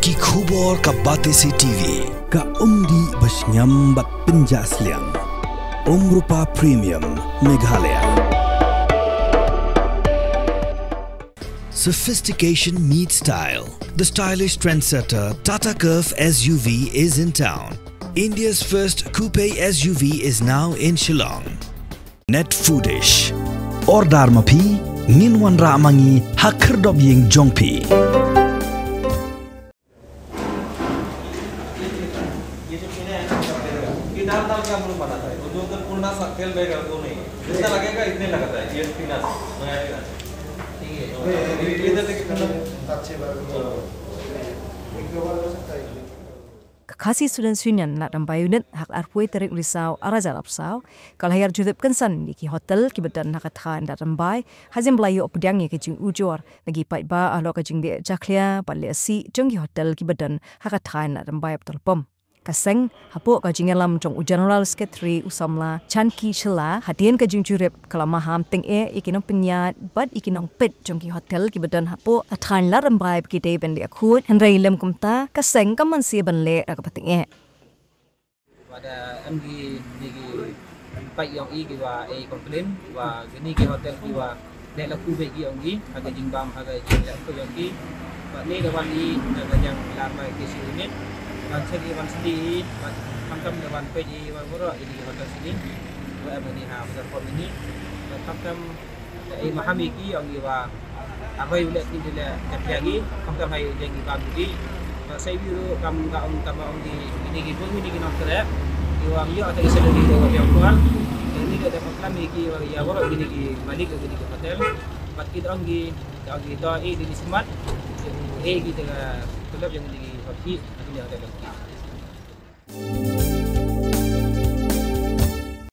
ki khubor ka Batese TV ka umdi basnyambat penjaslian Rupa Premium Meghalaya. Sophistication meets style. The stylish trendsetter Tata Curve SUV is in town. India's first coupe SUV is now in Shillong. Net Foodish. Ordar mapi nginwan ramangi hakerdob ying jongpi. खेल बैगा तो नहीं जितना लगेगा इतने लगता है ये फिनास नया फिनास ठीक है इधर देखिए अच्छे बार एक दो बार हो सकता है Kakasi student union nak rampai unit hak arpui terik risau arajar apsau kalahir judip kensan di ki hotel ki bedan nak than dat rampai hazim belayu opdang ye kejing ujor lagi pai ba alo kejing de jaklia palle si jong ki hotel ki bedan hak than nak rampai betul pom kaseng hapo kajing alam jong general secretary usamla chanki shela hadien kajing jurip kalama ham teng ikinong penyat bad ikinong pet jong ki hotel ki bedan hapo athan la rampai ki de ben de khut henrei lem kumta kaseng kaman si ban le ra ka pating pada MG di pai yang i ki wa complain wa gini ki hotel ki wa le la ku be ki yang gi aga jingbam aga jing ko yang ki wa ni ga wan i ga yang lamai ki si unit dan segi wan sendiri kam dewan PJ wan boro ini hotel sini wa amani ha hotel form ini kam mahami ki yang wa abai ulet ni dia lagi kam hai jangi kam di saya biru kam di ini ki pun ini ki nak kere iwang yo atau isa di dewa yang kuan ini ada proklam ki wa ya boro ini ki malik ke di hotel mat ki donggi to di semat ki dengan kelab yang di hotel ini ada lagi